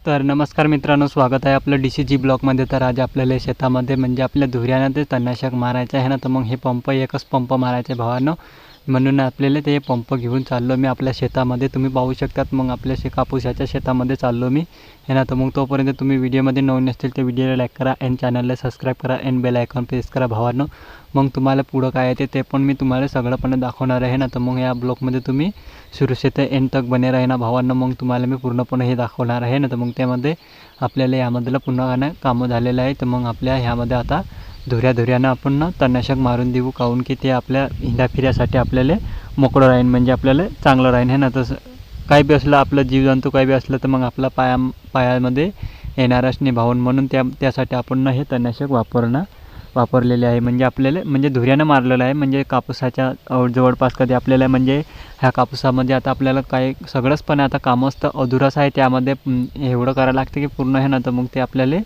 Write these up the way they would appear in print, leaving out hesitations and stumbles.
तर नमस्कार मित्रांनो, स्वागत आहे आपलं DCG ब्लॉगमध्ये। तर आज आपल्याला शेतामध्ये म्हणजे आपल्या धुऱ्यानं ते तणनाशक मारायचं आहे ना, तर मग हे पंप एकच पंप मारायचे भावांनो, म्हणून आपल्याला ते पंप घेऊन चाललो मी आपल्या शेतामध्ये। तुम्ही पाहू शकतात मग आपल्या कापूसाच्या शेतामध्ये चाललो मी आहे ना। तर मग तोपर्यंत तुम्ही व्हिडिओमध्ये नवीन असतील तर व्हिडिओला लाईक करा आणि चॅनलला सबस्क्राईब करा आणि बेल आयकॉन प्रेस करा भावांनो। मग तुम्हाला पुढं काय येते ते पण मी तुम्हाला सगळंपणे दाखवणार आहे ना। तर मग या ब्लॉगमध्ये तुम्ही सुरू से ते एंड तक बने राहा ना भावांनो। मग तुम्हाला मी पूर्णपणे हे दाखवणार आहे ना। तर मग त्यामध्ये आपल्याला यामधलं पुन्हा कामं झालेलं आहे। तर मग आपल्या ह्यामध्ये आता धुऱ्यानं आपण तणनाशक मारून देऊ, काहून की ते आपल्या हिंडाफिऱ्यासाठी आपल्याला मोकळं राहीन, म्हणजे आपल्याला चांगलं राहीन आहे ना। तसं काही बी असलं आपलं जीवजंतू काही बी असलं तर मग आपला पायामध्ये येणारच नाही भाऊन, म्हणून त्यासाठी आपण हे तणनाशक वापरलेले आहे। म्हणजे आपल्याला म्हणजे धुऱ्यानं मारलेलं आहे, म्हणजे कापूसाच्या जवळपास कधी आपल्याला म्हणजे ह्या कापूसामध्ये आता आपल्याला काही सगळंच पण आता कामं असतं अधुरंच आहे, त्यामध्ये एवढं करायला लागते की पूर्ण आहे ना। तर मग ते आपल्याला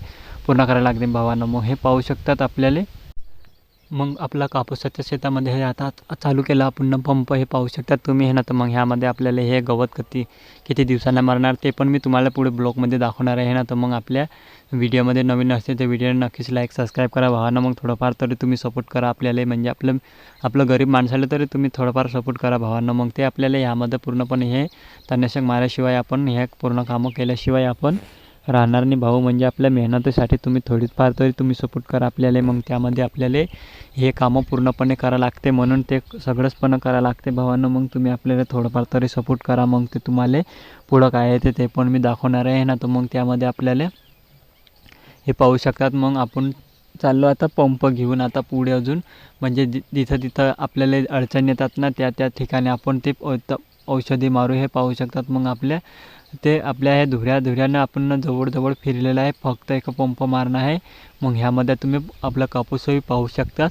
पूर्ण करायला लागते भावांनो। मग हे पाहू शकतात आपल्याला मग आपला कापूसाच्या शेतामध्ये हे आता चालू केलं आपण पंप, हे पाहू शकतात तुम्ही हे ना। तर मग ह्यामध्ये आपल्याला हे गवत किती दिवसांना मारणार ते पण मी तुम्हाला पुढे ब्लॉगमध्ये दाखवणार आहे ना। तर मग आपल्या व्हिडिओमध्ये नवीन असते तर व्हिडिओला नक्कीच लाईक सबस्क्राईब करा भावांनो। मग थोडंफार तरी तुम्ही सपोर्ट करा आपल्याला, म्हणजे आपलं गरीब माणसाला तरी तुम्ही थोडंफार सपोर्ट करा भावांनो। मग ते आपल्याला ह्यामध्ये पूर्णपणे हे तणनाशक मारल्याशिवाय आपण हे पूर्ण कामं केल्याशिवाय आपण राहणार नाही भाऊ, म्हणजे आपल्या मेहनतीसाठी तुम्ही थोडीफार तरी तुम्ही सपोर्ट करा आपल्याला। मग त्यामध्ये आपल्याला हे कामं पूर्णपणे करावं लागते, म्हणून ते सगळंच पण करावं लागते भावांनो। मग तुम्ही आपल्याला थोडंफार तरी सपोर्ट करा, मग ते तुम्हाला पुढं काय आहे ते पण मी दाखवणार आहे ना। तर मग त्यामध्ये आपल्याला हे पाहू शकतात मग आपण चाललो आता पंप घेऊन आता पुढे अजून, म्हणजे जिथं आपल्याला अडचण येतात ना त्या ठिकाणी आपण ते औषधी मारू, हे पाहू शकतात। मग आपल्या ह्या धुऱ्यानं आपण जवळ फिरलेलं आहे, फक्त एक पंप मारणं आहे। मग ह्यामध्ये तुम्ही आपला कापूसही पाहू शकतात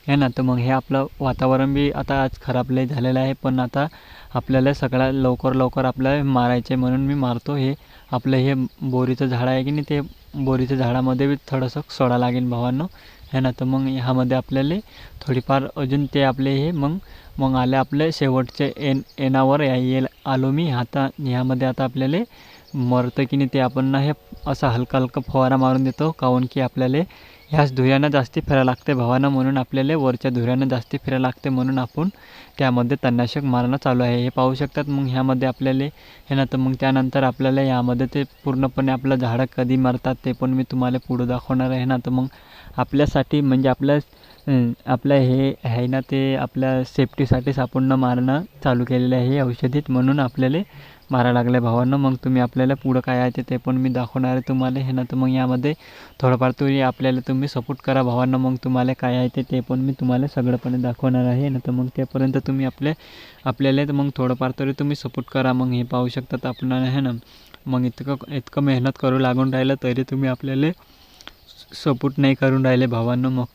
आहे ना। तर मग हे आपलं वातावरण बी आता आज खराब लय झालेलं आहे, पण आता आपल्याला सगळ्या लवकर आपल्याला मारायचे म्हणून मी मारतो। हे आपलं हे बोरीचं झाड आहे की नाही, ते बोरीच्या झाडामध्ये बी थोडंसं सोडा लागेल भावांनो आहे ना। तर मग ह्यामध्ये आपल्याला थोडीफार अजून ते आपले हे मग आले आपले शेवटचे एनावर आलो मी आता। ह्यामध्ये आता आपल्याला मरतं की नाही ते आपण हे असा हलका फवारा मारून देतो, काहून की आपल्याला ह्याच धुऱ्यानं जास्ती फिरायला लागते भावांनो, म्हणून आपल्याला वरच्या धुऱ्यानं जास्ती फिरायला लागते, म्हणून आपण त्यामध्ये तणनाशक मारणं चालू आहे, हे पाहू शकतात। मग ह्यामध्ये आपल्याला हे ना, तर मग त्यानंतर आपल्याला यामध्ये ते पूर्णपणे आपलं झाडं कधी मरतात ते पण मी तुम्हाला पुढे दाखवणार आहे ना। तर मग आपल्यासाठी म्हणजे आपल्या हे आहे ना, ते आपल्या सेफ्टीसाठीच आपण मारणं चालू केलेलं आहे हे औषधीत, म्हणून आपल्याला मारा लागले भावांनो। मग तुम्ही आपल्याला पुढं काय आहे ते पण मी दाखवणार आहे तुम्हाला हे ना। तर मग यामध्ये थोडंफार तुम्ही सपोर्ट करा भावांनो। मग तुम्हाला काय आहे ते पण मी तुम्हाला सगळंपणे दाखवणार आहे ना। तर मग त्यापर्यंत तुम्ही आपल्याला तर मग थोडंफार तरी तुम्ही सपोर्ट करा। मग हे पाहू शकतात आपण आहे ना, मग इतकं मेहनत करू लागून राहिलं तरी तुम्ही आपल्याला सपोर्ट नाही करून राहिले भावांनो।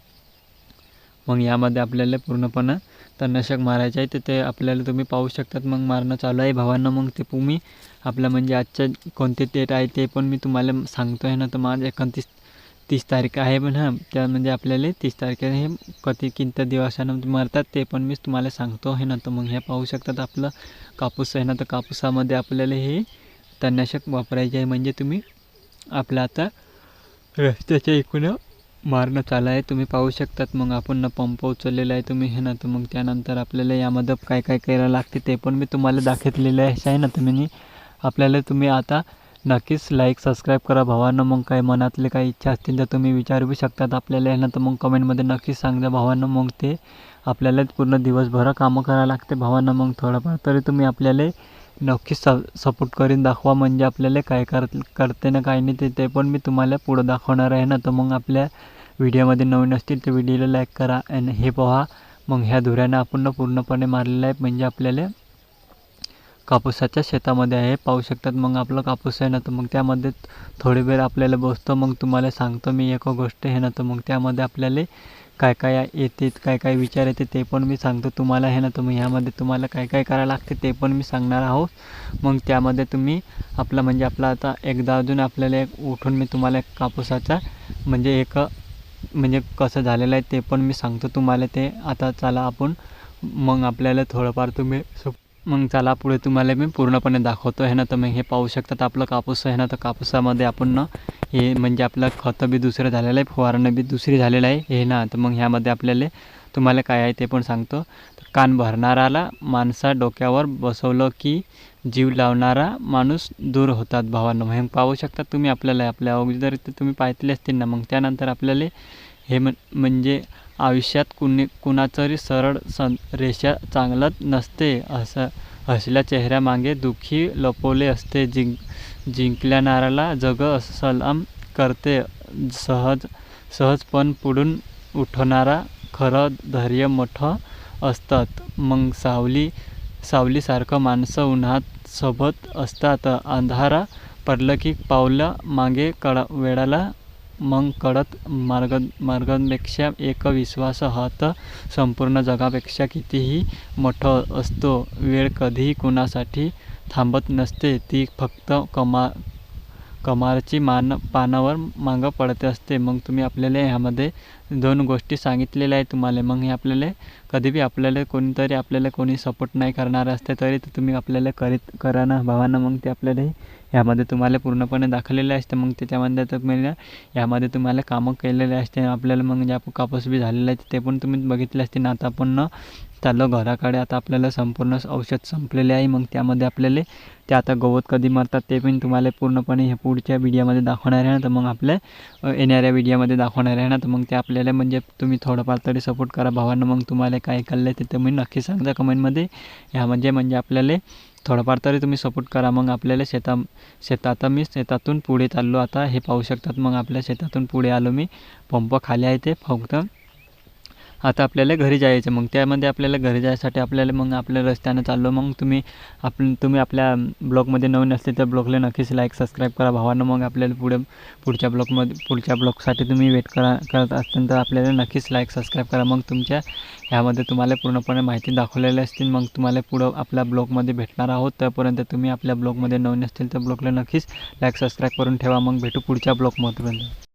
मग यामध्ये आपल्याला पूर्णपणे तणनाशक मारायचे आहे, ते आपल्याला तुम्ही पाहू शकतात मग मारणं चालू आहे भावांनो। मग ते तुम्ही आपलं म्हणजे आजच्या कोणते डेट आहे ते पण मी तुम्हाला सांगतो आहे ना। तर माझं 30 तारीख आहे पण हां, त्या म्हणजे आपल्याला 30 तारखेला हे किती दिवसानं मरतात ते पण मी तुम्हाला सांगतो आहे ना। तर मग हे पाहू शकतात आपलं कापूस आहे ना, तर कापूसामध्ये आपल्याला हे तणनाशक वापरायचे आहे, म्हणजे तुम्ही आपलं आता रस्त्याच्या इकडून मारणं चालू आहे, तुम्ही पाहू शकतात। मग आपण पंप उचललेला आहे तुम्ही हे ना। तर मग त्यानंतर आपल्याला यामध्ये काय करायला लागते ते पण मी तुम्हाला दाखवलेलं आहे ना। तुम्ही तुम्ही आता नक्कीच लाईक सबस्क्राईब करा भावांनो। मग काय मनातले काही इच्छा असतील तर तुम्ही विचारू शकतात आपल्याला आहे ना। तर मग कमेंटमध्ये नक्कीच सांगा भावांनो। मग ते आपल्याला पूर्ण दिवसभर कामं करायला लागते भावांनो। मग थोडंफार तरी तुम्ही आपल्याला नक्कीच सपोर्ट करून दाखवा, म्हणजे आपल्याला काय करते ना काय नाही ते पण मी तुम्हाला पुढं दाखवणार आहे ना। तर मग आपल्या व्हिडिओमध्ये नवीन असतील तर व्हिडिओला लाईक करा आणि हे पहा मग ह्या धुऱ्यानं आपण पूर्णपणे मारलेलं आहे, म्हणजे आपल्याला कापूसाच्या शेतामध्ये आहे, पाहू शकतात। मग आपलं कापूस आहे ना, तर मग त्यामध्ये थोडी वेळ आपल्याला बसतो, मग तुम्हाला सांगतो मी एक गोष्ट आहे ना। तर मग त्यामध्ये आपल्याला काय येते काय विचार येते ते पण मी सांगतो तुम्हाला आहे ना। तर मग ह्यामध्ये तुम्हाला काय करायला लागते ते पण मी सांगणार आहोत। मग त्यामध्ये तुम्ही म्हणजे आपला आता एकदा अजून आपल्याला उठून मी तुम्हाला कापूसाचा म्हणजे म्हणजे कसं झालेलं आहे ते पण मी सांगतो तुम्हाला। ते आता चला आपण मग आपल्याला थोडंफार तुम्ही मग चला पुढे तुम्हाला मी पूर्णपणे दाखवतो आहे ना. तर मग हे पाहू शकतात आपलं कापूस आहे ना. तर कापूसामध्ये आपण ना हे म्हणजे आपलं खतं बी दुसरं झालेलं आहे, फवारणं बी दुसरी झालेलं आहे हे ना. तर मग ह्यामध्ये आपल्याला तुम्हाला काय आहे ते पण सांगतो. तर कान भरणाराला माणसा डोक्यावर बसवलं की जीव लावणारा माणूस दूर होतात भावांनो. हे पाहू शकता तुम्ही आपल्याला आपल्या अगोदर ते तुम्ही पाहितले असतील ना. मग त्यानंतर आपल्याला हे म्हणजे आयुष्यात कुणाचंही सरळ रेषा चांगलंच नसते, हसल्या चेहऱ्यामागे दुःखी लपवले असते. जिंकल्यानाराला जग सलाम करते, सहजपण पुढून उठणारा खरं धैर्य मोठं असतात. मग सावलीसारखं माणसं उन्हात सोबत असतात. अंधारा पडलं की पावलं मागे वेळाला मग कळत मार्गांपेक्षा एक विश्वास हा तर संपूर्ण जगापेक्षा कितीही मोठं असतो. वेळ कधीही कुणासाठी थांबत नसते, ती फक्त कमारची पानावर मागं पडते असते. मग तुम्ही आपल्याला ह्यामध्ये 2 गोष्टी सांगितलेल्या आहेत तुम्हाला. मग हे आपल्याला कधी बी आपल्याला कोणीतरी आपल्याला कोणी सपोर्ट नाही करणार असते तरी तर तुम्ही आपल्याला करा ना भावांना. मग ते आपल्याला ह्यामध्ये तुम्हाला पूर्णपणे दाखवलेले असते. मग त्याच्यामध्ये तुम्ही ह्यामध्ये तुम्हाला कामं केलेले असते आपल्याला. मग जे कापूस बी झालेलं आहे ते पण तुम्ही बघितले असते ना. आता आपण न चाललो घराकडे. आता आपल्याला संपूर्ण औषध संपलेले आहे. मग त्यामध्ये आपल्याला ते आता गवत कधी मरतात ते पण तुम्हाला पूर्णपणे हे पुढच्या व्हिडिओमध्ये दाखवणार आहे ना. तर मग आपल्या येणाऱ्या व्हिडिओमध्ये दाखवणार आहे ना. तर मग ते आपल्याला म्हणजे तुम्ही थोडंफार तरी सपोर्ट करा भावांना. मग तुम्हाला काय कळलं ते तुम्ही नक्की सांगा कमेंटमध्ये. म्हणजे आपल्याला थोडंफार तरी तुम्ही सपोर्ट करा. मग आपल्याला आता मी शेतातून पुढे चाललो. आता हे पाहू शकतात. मग आपल्या शेतातून पुढे आलो मी. पंप खाली आहे ते फक्त. आता आपल्याला घरी जायचं. मग त्यामध्ये आपल्याला घरी जायसाठी आपल्याला मग आपल्या रस्त्यानं चाललो. मग तुम्ही आपल्या ब्लॉगमध्ये नवीन असले तर ब्लॉगला नक्कीच लाईक सबस्क्राईब करा भावांनो. मग आपल्याला पुढच्या ब्लॉगसाठी तुम्ही वेट करत असतील तर आपल्याला नक्कीच लाईक सबस्क्राईब करा. मग ह्यामध्ये तुम्हाला पूर्णपणे माहिती दाखवलेली असतील. मग तुम्हाला पुढं आपल्या ब्लॉगमध्ये भेटणार आहोत. त्यापर्यंत तुम्ही आपल्या ब्लॉगमध्ये नवीन असतील तर ब्लॉगला नक्कीच लाईक सबस्क्राईब करून ठेवा. मग भेटू पुढच्या ब्लॉगमध्ये.